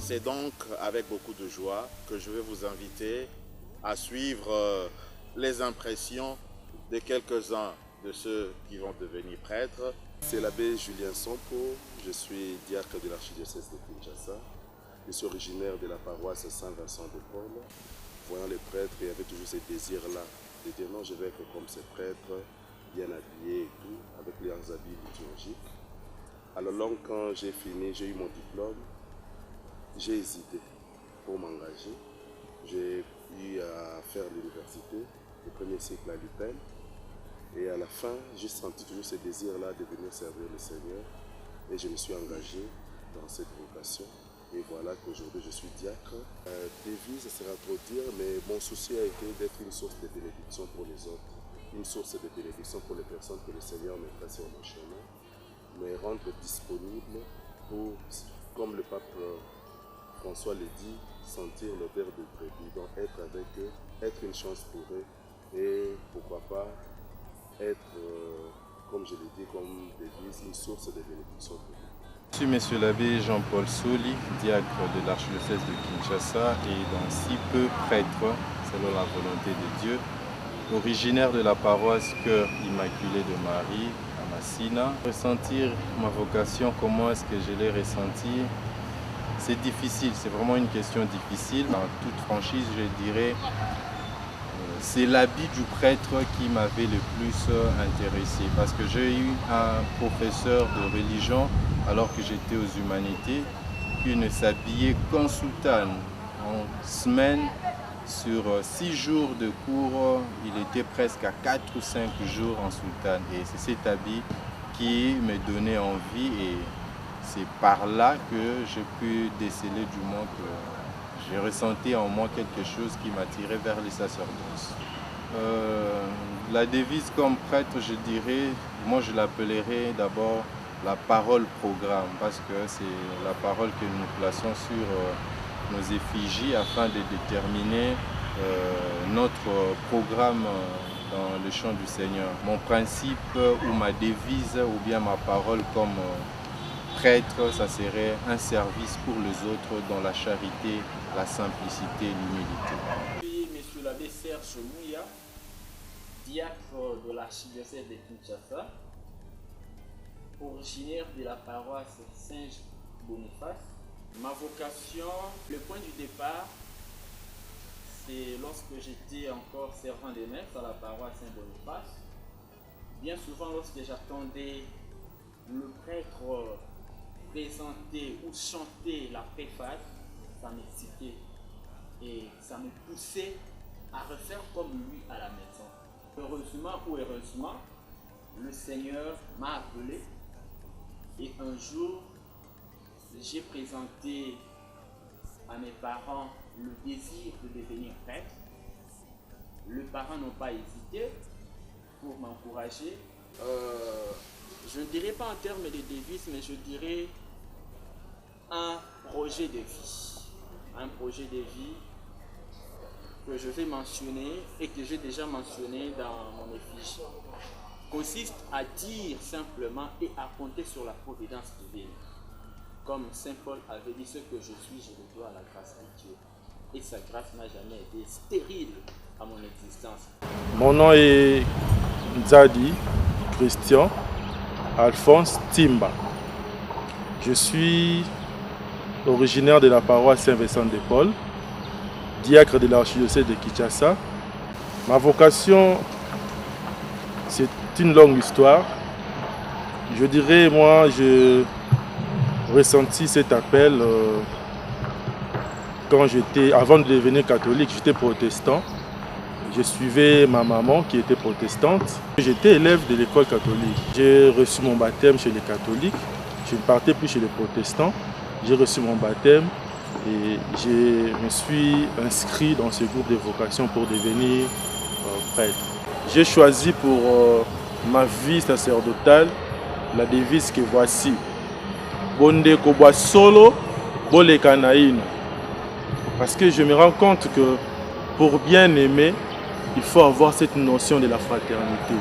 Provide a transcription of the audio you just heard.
C'est donc avec beaucoup de joie que je vais vous inviter à suivre les impressions de quelques-uns de ceux qui vont devenir prêtres. C'est l'abbé Julien Sampo, je suis diacre de l'archidiocèse de Kinshasa. Je suis originaire de la paroisse Saint-Vincent de Paul. Voyant les prêtres, il y avait toujours ce désir-là de dire non, je vais être comme ces prêtres, bien habillés et tout, avec leurs habits liturgiques. Alors donc, quand j'ai fini, j'ai eu mon diplôme, j'ai hésité pour m'engager. J'ai eu à faire l'université, le premier cycle à l'UPEL. Et à la fin, j'ai senti toujours ce désir-là de venir servir le Seigneur. Et je me suis engagé dans cette vocation. Et voilà qu'aujourd'hui je suis diacre. Devise, ce sera trop dire, mais mon souci a été d'être une source de bénédiction pour les autres. Une source de bénédiction pour les personnes que le Seigneur mettra sur mon chemin. Mais rendre disponible pour, comme le pape François le dit, sentir l'odeur de brebis. Donc être avec eux, être une chance pour eux. Et pourquoi pas être, comme je l'ai dit, comme devise, une source de bénédiction pour eux. Je suis Monsieur l'abbé Jean-Paul Soli, diacre de l'archidiocèse de Kinshasa et dans si peu prêtre, selon la volonté de Dieu, originaire de la paroisse Cœur Immaculé de Marie à Massina. Ressentir ma vocation, comment est-ce que je l'ai ressenti? C'est difficile, c'est vraiment une question difficile. En toute franchise, je dirais, c'est l'habit du prêtre qui m'avait le plus intéressé parce que j'ai eu un professeur de religion alors que j'étais aux humanités qui ne s'habillait qu'en soutane. En semaine, sur 6 jours de cours, il était presque à 4 ou 5 jours en soutane. Et c'est cet habit qui me donnait envie et c'est par là que j'ai pu déceler du moins que j'ai ressenti en moi quelque chose qui m'attirait vers les sacerdoces. La devise comme prêtre, je dirais, moi je l'appellerais d'abord la parole programme parce que c'est la parole que nous plaçons sur nos effigies afin de déterminer notre programme dans le chant du Seigneur. Mon principe ou ma devise ou bien ma parole comme prêtre, ça serait un service pour les autres dans la charité, la simplicité et l'humilité. Je suis Monsieur l'abbé Serge Mouya, diacre de l'archidiocèse de Kinshasa, originaire de la paroisse Saint-Boniface. Ma vocation, le point du départ, c'est lorsque j'étais encore servant de messe à la paroisse Saint-Boniface. Bien souvent, lorsque j'attendais le prêtre présenter ou chanter la préface, ça m'excitait et ça me poussait à refaire comme lui à la maison. Heureusement ou heureusement, le Seigneur m'a appelé et un jour, j'ai présenté à mes parents le désir de devenir prêtre. Les parents n'ont pas hésité pour m'encourager. Je ne dirais pas en termes de devise, mais je dirais un projet de vie. Un projet de vie que je vais mentionner et que j'ai déjà mentionné dans mon effigie consiste à dire simplement et à compter sur la providence divine. Comme Saint Paul avait dit, ce que je suis, je le dois à la grâce de Dieu. Et sa grâce n'a jamais été stérile à mon existence. Mon nom est Nzadi Christian Alphonse Timba. Je suis originaire de la paroisse Saint-Vincent de Paul, diacre de l'archidiocèse de Kinshasa. Ma vocation, c'est une longue histoire. Je dirais, moi, je ressenti cet appel quand avant de devenir catholique, j'étais protestant. Je suivais ma maman qui était protestante. J'étais élève de l'école catholique. J'ai reçu mon baptême chez les catholiques. Je ne partais plus chez les protestants. J'ai reçu mon baptême et je me suis inscrit dans ce groupe de vocation pour devenir prêtre. J'ai choisi pour ma vie sacerdotale la devise que voici. Bonde koba solo, bole kanaïno. Parce que je me rends compte que pour bien aimer, il faut avoir cette notion de la fraternité.